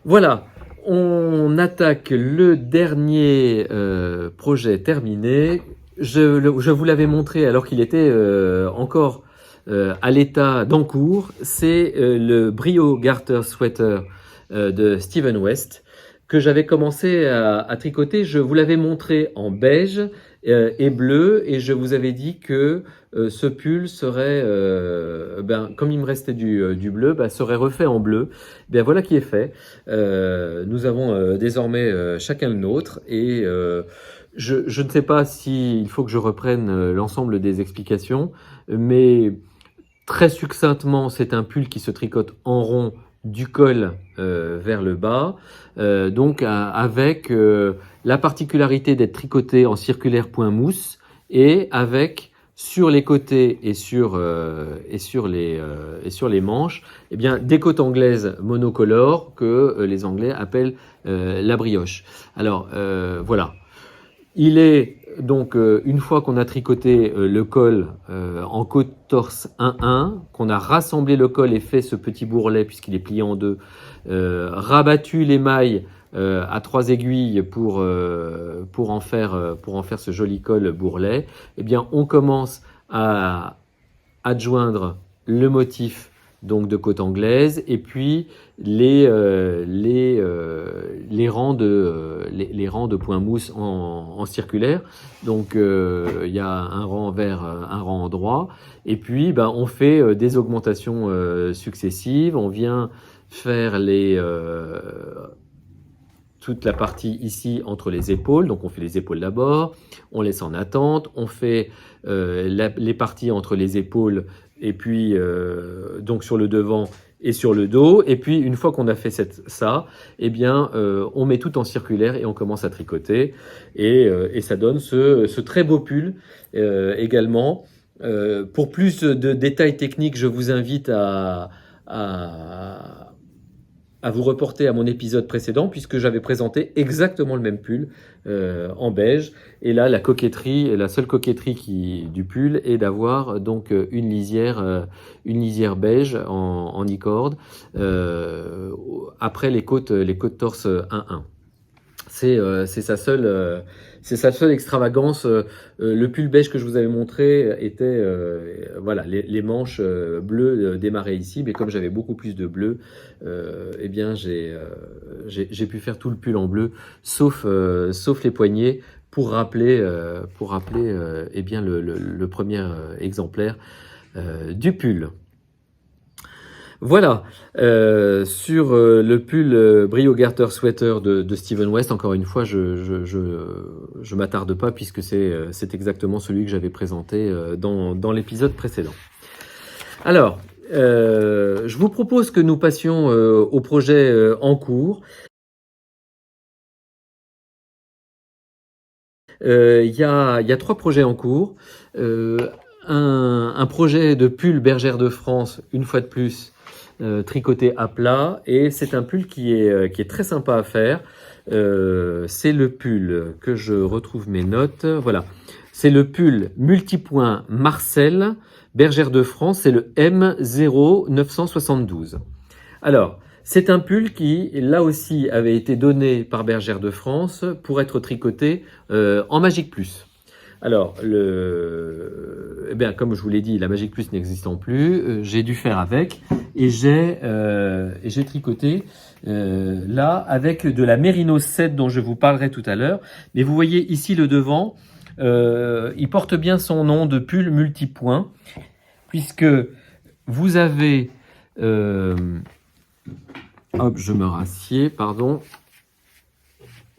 S1: Voilà, on attaque le dernier projet terminé. Je vous l'avais montré alors qu'il était encore à l'état d'encours. C'est le Brio Garter Sweater de Steven West que j'avais commencé à tricoter. Je vous l'avais montré en beige et bleu et je vous avais dit que ce pull serait, comme il me restait du bleu, serait refait en bleu. Voilà qui est fait. Nous avons désormais chacun le nôtre et je ne sais pas s'il faut que je reprenne l'ensemble des explications, mais très succinctement, c'est un pull qui se tricote en rond du col vers le bas, avec la particularité d'être tricoté en circulaire point mousse et avec sur les côtés et sur les manches, des côtes anglaises monocolores que les Anglais appellent la brioche. Alors voilà. Il est donc, une fois qu'on a tricoté le col en côte torse 1-1, qu'on a rassemblé le col et fait ce petit bourrelet puisqu'il est plié en deux, rabattu les mailles à 3 aiguilles pour en faire ce joli col bourrelet, on commence à adjoindre le motif donc de côte anglaise et puis les rangs de points mousse en circulaire. Donc il y a un rang vert, un rang droit et puis on fait des augmentations successives. On vient faire toute la partie ici entre les épaules, donc on fait les épaules d'abord, on laisse en attente, on fait les parties entre les épaules et puis donc sur le devant et sur le dos, et puis une fois qu'on a fait ça, on met tout en circulaire et on commence à tricoter, et ça donne ce très beau pull également. Pour plus de détails techniques, je vous invite à vous reporter à mon épisode précédent puisque j'avais présenté exactement le même pull en beige. Et là, la seule coquetterie du pull est d'avoir donc une lisière beige en e-cord après les côtes torse 1-1. C'est sa seule extravagance. Le pull beige que je vous avais montré était les manches bleues démarrées ici, mais comme j'avais beaucoup plus de bleu, j'ai pu faire tout le pull en bleu, sauf les poignets pour rappeler le premier exemplaire du pull. Voilà, sur le pull Brio Garter Sweater de Steven West, encore une fois, je m'attarde pas puisque c'est exactement celui que j'avais présenté dans l'épisode précédent. Alors, je vous propose que nous passions au projet en cours. Il y a 3 projets en cours. Un projet de pull Bergère de France, une fois de plus, tricoté à plat, et c'est un pull qui est très sympa à faire. C'est le pull que je retrouve mes notes. Voilà, c'est le pull multipoint Marcel Bergère de France, c'est le M0972. Alors, c'est un pull qui, là aussi, avait été donné par Bergère de France pour être tricoté en Magic Plus. Alors, comme je vous l'ai dit, la Magic Plus n'existant plus, j'ai dû faire avec et j'ai tricoté là avec de la Merino 7 dont je vous parlerai tout à l'heure. Mais vous voyez ici le devant, Il porte bien son nom de pull multipoint, puisque vous avez... hop, je me rassieds, pardon.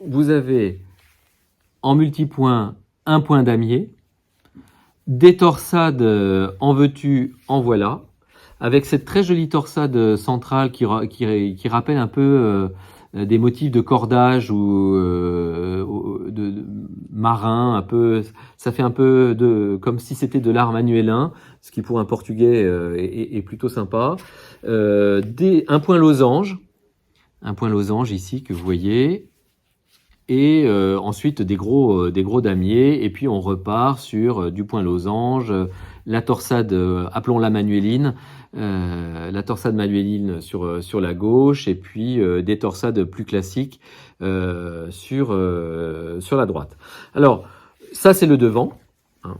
S1: Vous avez en multipoint un point damier, des torsades en veux-tu, en voilà, avec cette très jolie torsade centrale qui rappelle un peu des motifs de cordage ou de marin, un peu, ça fait un peu comme si c'était de l'art manuelin, ce qui pour un portugais est plutôt sympa. Un point losange ici que vous voyez. Et ensuite des gros damiers, et puis on repart sur du point losange, la torsade, appelons-la manueline, la torsade manueline sur la gauche, et puis des torsades plus classiques sur la droite. Alors ça c'est le devant, hein.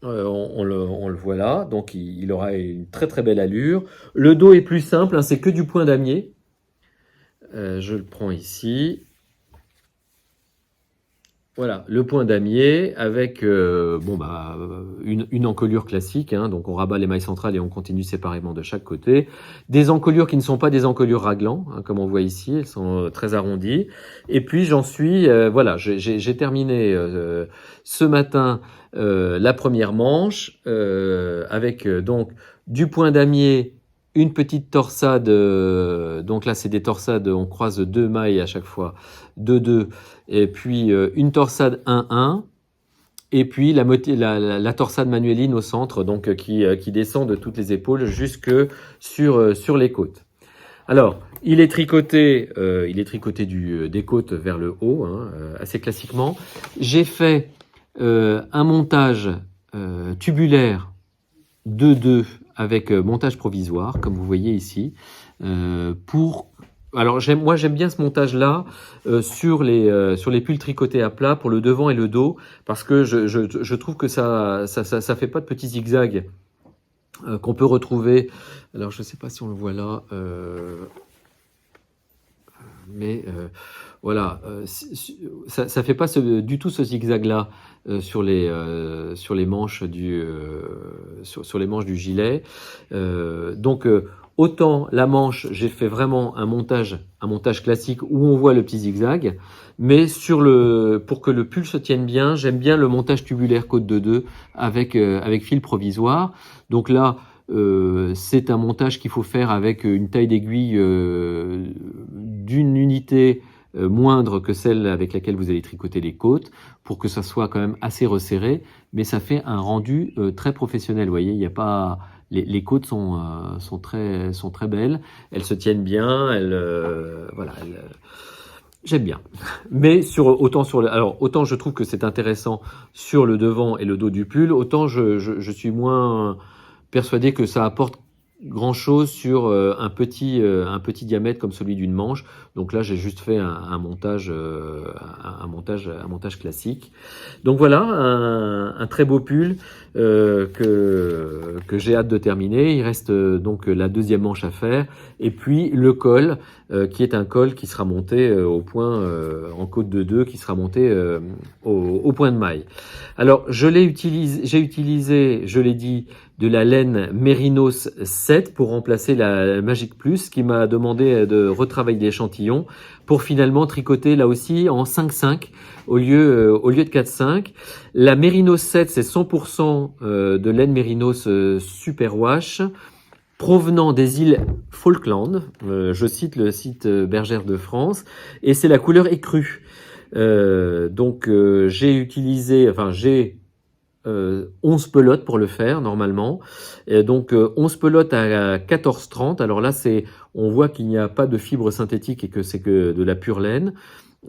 S1: On le voit là, donc il aura une très très belle allure. Le dos est plus simple, hein, c'est que du point damier. Je le prends ici. Voilà, le point damier avec une encolure classique, hein, donc on rabat les mailles centrales et on continue séparément de chaque côté. Des encolures qui ne sont pas des encolures raglan, hein, comme on voit ici, elles sont très arrondies. Et puis j'en suis, voilà, j'ai terminé ce matin la première manche avec donc du point damier, une petite torsade, donc là c'est des torsades, on croise 2 mailles à chaque fois, 2-2, et puis une torsade 1-1, et puis la torsade manueline au centre, donc qui descend de toutes les épaules jusque sur les côtes. Alors, il est tricoté des côtes vers le haut, hein, assez classiquement. J'ai fait un montage tubulaire 2-2 avec montage provisoire, comme vous voyez ici, alors moi j'aime bien ce montage-là sur les pulls tricotés à plat pour le devant et le dos, parce que je trouve que ça fait pas de petits zigzags qu'on peut retrouver. Alors je sais pas si on le voit là, mais voilà, ça fait pas du tout ce zigzag-là sur les manches sur les manches du gilet. Donc autant la manche, j'ai fait vraiment un montage classique où on voit le petit zigzag, mais pour que le pull se tienne bien, j'aime bien le montage tubulaire côte de 2 avec fil provisoire. Donc là, c'est un montage qu'il faut faire avec une taille d'aiguille d'une unité moindre que celle avec laquelle vous allez tricoter les côtes, pour que ça soit quand même assez resserré, mais ça fait un rendu très professionnel. Vous voyez, il n'y a pas... Les côtes sont très belles, elles se tiennent bien, voilà, j'aime bien. Mais autant je trouve que c'est intéressant sur le devant et le dos du pull, autant je suis moins persuadé que ça apporte grand chose sur un petit diamètre comme celui d'une manche. Donc là j'ai juste fait un montage classique. Donc voilà un très beau pull que j'ai hâte de terminer. Il reste donc la deuxième manche à faire, et puis le col qui est un col qui sera monté au point en côte de 2, qui sera monté au point de maille. Alors j'ai utilisé, je l'ai dit, de la laine Mérinos 7 pour remplacer la Magic Plus, qui m'a demandé de retravailler l'échantillon pour finalement tricoter là aussi en 5-5 au lieu de 4-5. La Mérinos 7, c'est 100% de laine Mérinos Superwash, provenant des îles Falkland. Je cite le site Bergère de France, et c'est la couleur écrue. Donc j'ai 11 pelotes pour le faire normalement, et donc 11 pelotes à 14,30. Alors là on voit qu'il n'y a pas de fibre synthétique et que c'est que de la pure laine,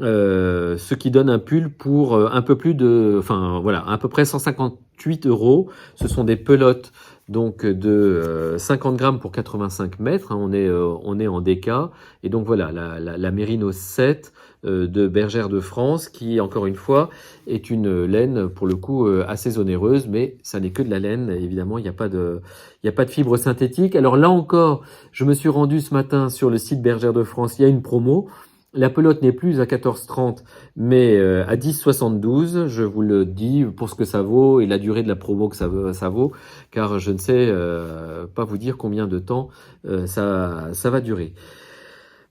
S1: ce qui donne un pull pour à peu près 158 €. Ce sont des pelotes donc de 50 grammes pour 85 mètres, hein, on est en DK, et donc voilà la Mérinos 7 de Bergère de France, qui encore une fois est une laine pour le coup assez onéreuse, mais ça n'est que de la laine, évidemment il n'y a pas de fibre synthétique. Alors là encore, je me suis rendu ce matin sur le site Bergère de France, il y a une promo La pelote n'est plus à 14,30 mais à 10,72. Je vous le dis pour ce que ça vaut et la durée de la promo que ça vaut, car je ne sais pas vous dire combien de temps ça va durer.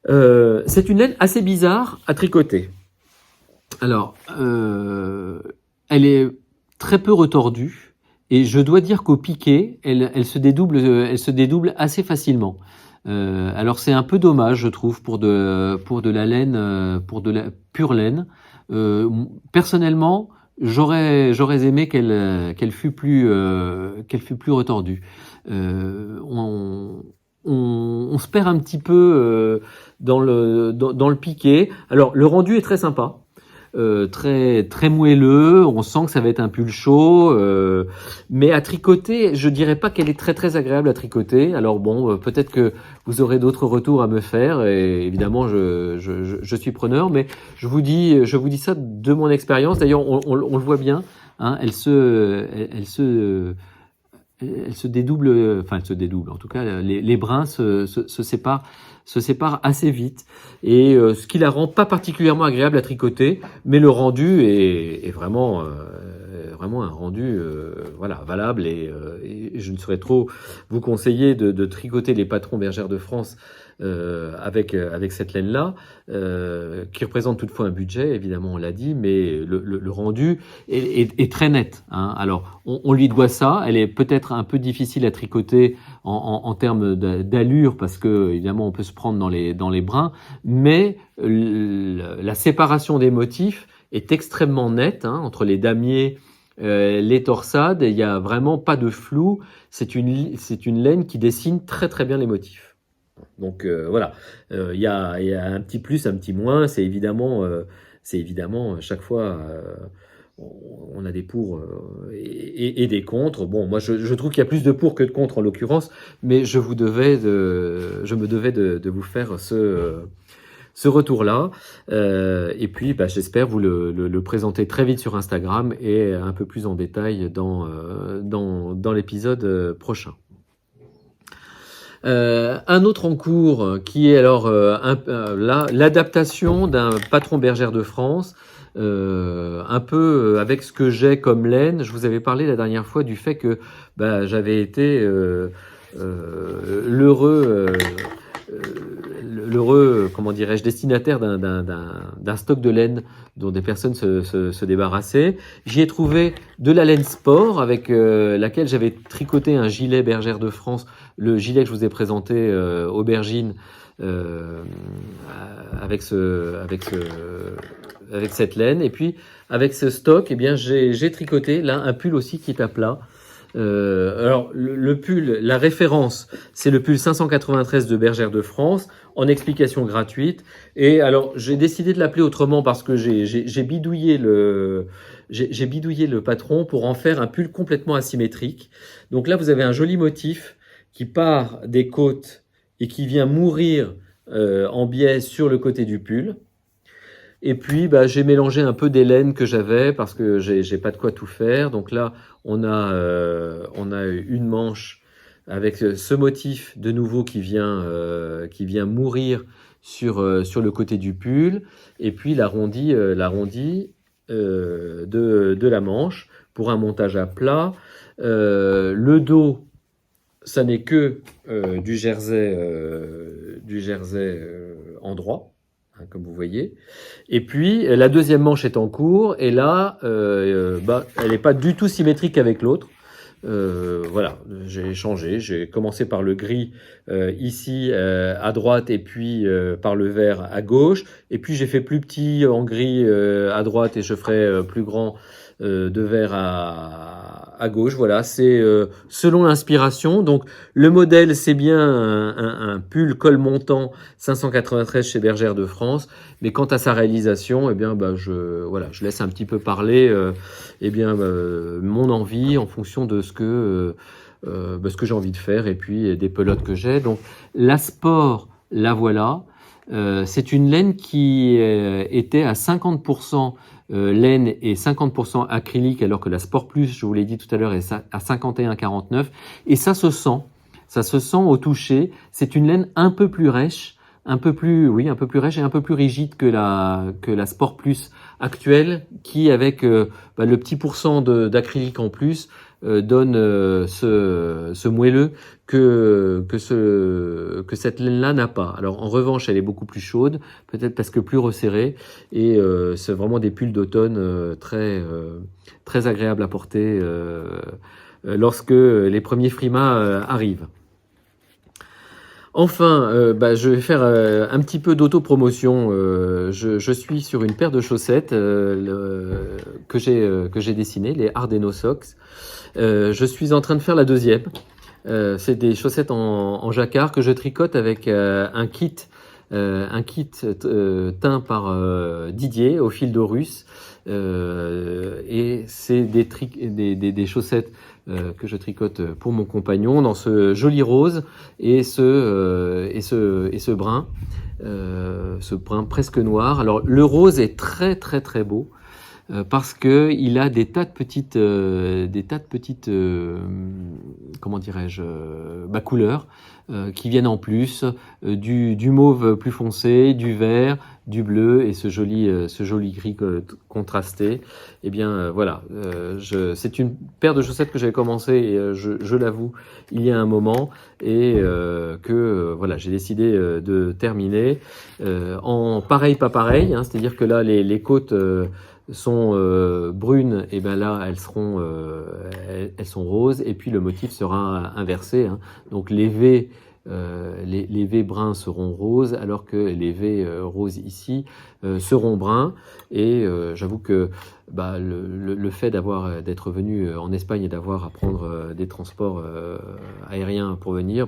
S1: C'est une laine assez bizarre à tricoter. Alors, elle est très peu retordue et je dois dire qu'au piqué, elle se dédouble assez facilement. Alors c'est un peu dommage, je trouve, pour de la laine, pour de la pure laine. Personnellement, j'aurais aimé qu'elle fût plus retordue. On se perd un petit peu dans le piqué. Alors le rendu est très sympa. Très moelleux, on sent que ça va être un pull chaud, mais à tricoter, je dirais pas qu'elle est très agréable à tricoter. Alors bon, peut-être que vous aurez d'autres retours à me faire, et évidemment je suis preneur, mais je vous dis ça de mon expérience. D'ailleurs, on le voit bien, hein, elle se dédouble, enfin elle se dédouble. En tout cas, les brins se séparent assez vite, et ce qui la rend pas particulièrement agréable à tricoter, mais le rendu est vraiment un rendu voilà, valable, et je ne saurais trop vous conseiller de tricoter les patrons Bergère de France avec cette laine-là, qui représente toutefois un budget, évidemment, on l'a dit, mais le rendu est très net, hein. Alors, on lui doit ça. Elle est peut-être un peu difficile à tricoter en termes d'allure, parce que, évidemment, on peut se prendre dans les brins, mais la séparation des motifs est extrêmement nette, hein, entre les damiers, les torsades. Il n'y a vraiment pas de flou. C'est une laine qui dessine très bien les motifs. Donc voilà, il y a un petit plus, un petit moins. C'est évidemment chaque fois on a des pour et des contre. Bon, moi je trouve qu'il y a plus de pour que de contre en l'occurrence, mais je me devais de vous faire ce retour-là. Et puis j'espère vous le présenter très vite sur Instagram et un peu plus en détail dans l'épisode prochain. Un autre en cours qui est alors l'adaptation d'un patron Bergère de France, un peu avec ce que j'ai comme laine. Je vous avais parlé la dernière fois du fait que j'avais été l'heureux comment dirais-je, destinataire d'un stock de laine dont des personnes se débarrassaient. J'y ai trouvé de la laine sport avec laquelle j'avais tricoté un gilet Bergère de France, le gilet que je vous ai présenté aubergine, avec cette laine. Et puis avec ce stock, eh bien j'ai tricoté là un pull aussi qui est à plat. Alors le pull, la référence, c'est le pull 593 de Bergère de France, en explication gratuite. Et alors j'ai décidé de l'appeler autrement parce que j'ai bidouillé le patron pour en faire un pull complètement asymétrique. Donc là vous avez un joli motif qui part des côtes et qui vient mourir en biais sur le côté du pull. Et puis, j'ai mélangé un peu des laines que j'avais parce que j'ai pas de quoi tout faire. Donc là, on a une manche avec ce motif de nouveau qui vient mourir sur le côté du pull, et puis l'arrondi de la manche pour un montage à plat. Le dos, ça n'est que du jersey en droit, comme vous voyez. Et puis la deuxième manche est en cours, et là elle n'est pas du tout symétrique avec l'autre. Voilà, j'ai changé, j'ai commencé par le gris ici à droite, et puis par le vert à gauche, et puis j'ai fait plus petit en gris à droite, et je ferai plus grand de vert à gauche. Voilà, c'est selon l'inspiration. Donc le modèle, c'est bien un pull col montant 593 chez Bergère de France, mais quant à sa réalisation, eh bien je laisse un petit peu parler mon envie en fonction de ce que j'ai envie de faire, et puis des pelotes que j'ai. Donc la sport, la voilà. C'est une laine qui était à 50% laine et 50% acrylique, alors que la Sport Plus, je vous l'ai dit tout à l'heure, est à 51,49. Et ça se sent au toucher. C'est une laine un peu plus rêche, un peu plus rêche et un peu plus rigide que la Sport Plus actuelle, qui avec le petit pourcent d'acrylique en plus donne ce moelleux que cette laine-là n'a pas. Alors en revanche, elle est beaucoup plus chaude, peut-être parce que plus resserrée, et c'est vraiment des pulls d'automne très agréables à porter lorsque les premiers frimas arrivent. Enfin, je vais faire un petit peu d'autopromotion. Je suis sur une paire de chaussettes que j'ai dessinées, les Ardeno Socks. Je suis en train de faire la deuxième. C'est des chaussettes en jacquard que je tricote avec un kit teint par Didier au fil d'eau russe. Et c'est des chaussettes que je tricote pour mon compagnon dans ce joli rose et ce brun presque noir. Alors le rose est très très très beau parce que il a des tas de petites comment dirais-je couleurs qui viennent en plus du mauve plus foncé, du vert, du bleu et ce joli gris contrasté. Eh bien voilà, c'est une paire de chaussettes que j'avais commencé, je l'avoue, il y a un moment et voilà, j'ai décidé de terminer en pareil pas pareil, hein, c'est-à-dire que là les côtes sont brunes, et ben là elles sont roses, et puis le motif sera inversé, hein. Donc les V bruns seront roses, alors que les V roses ici seront bruns. Et j'avoue que le fait d'être venu en Espagne et d'avoir à prendre des transports aériens pour venir,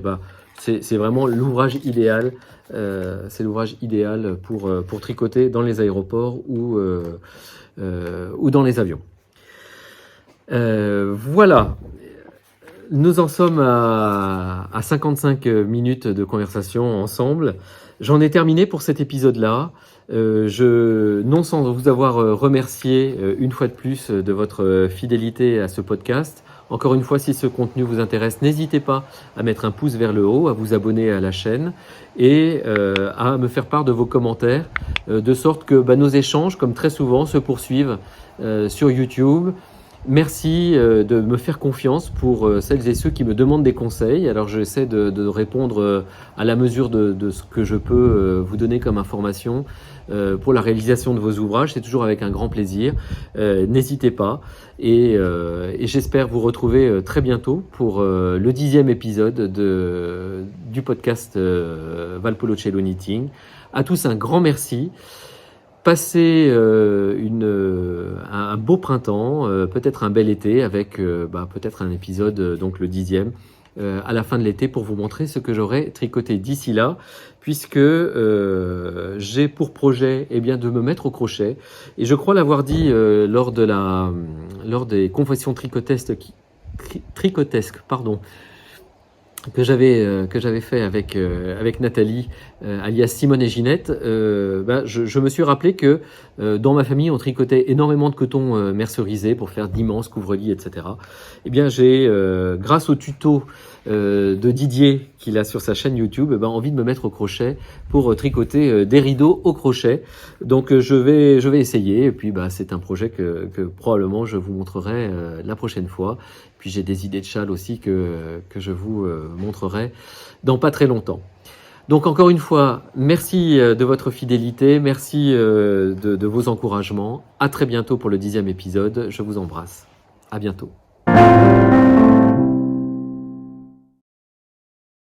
S1: c'est vraiment l'ouvrage idéal. C'est l'ouvrage idéal pour tricoter dans les aéroports ou dans les avions. Voilà, nous en sommes à 55 minutes de conversation ensemble. J'en ai terminé pour cet épisode-là. Non sans vous avoir remercié une fois de plus de votre fidélité à ce podcast. Encore une fois, si ce contenu vous intéresse, n'hésitez pas à mettre un pouce vers le haut, à vous abonner à la chaîne et à me faire part de vos commentaires, de sorte que nos échanges, comme très souvent, se poursuivent sur YouTube. Merci de me faire confiance pour celles et ceux qui me demandent des conseils. Alors j'essaie de répondre à la mesure de ce que je peux vous donner comme information pour la réalisation de vos ouvrages. C'est toujours avec un grand plaisir. N'hésitez pas. Et j'espère vous retrouver très bientôt pour le 10e épisode du podcast Valpolicella Knitting. À tous un grand merci. Passez un beau printemps, peut-être un bel été avec peut-être un épisode, donc le 10e, à la fin de l'été pour vous montrer ce que j'aurai tricoté d'ici là, puisque j'ai pour projet de me mettre au crochet. Et je crois l'avoir dit lors des confessions tricotesques, que j'avais fait avec Nathalie, alias Simone et Ginette. Je me suis rappelé que dans ma famille on tricotait énormément de coton mercerisé pour faire d'immenses couvre-lits, etc. Eh bien j'ai grâce au tuto de Didier qu'il a sur sa chaîne YouTube, envie de me mettre au crochet pour tricoter des rideaux au crochet. Donc je vais essayer, et puis c'est un projet que probablement je vous montrerai la prochaine fois. Puis j'ai des idées de châles aussi que je vous montrerai dans pas très longtemps. Donc encore une fois, merci de votre fidélité, merci de vos encouragements. À très bientôt pour le 10e épisode. Je vous embrasse. À bientôt.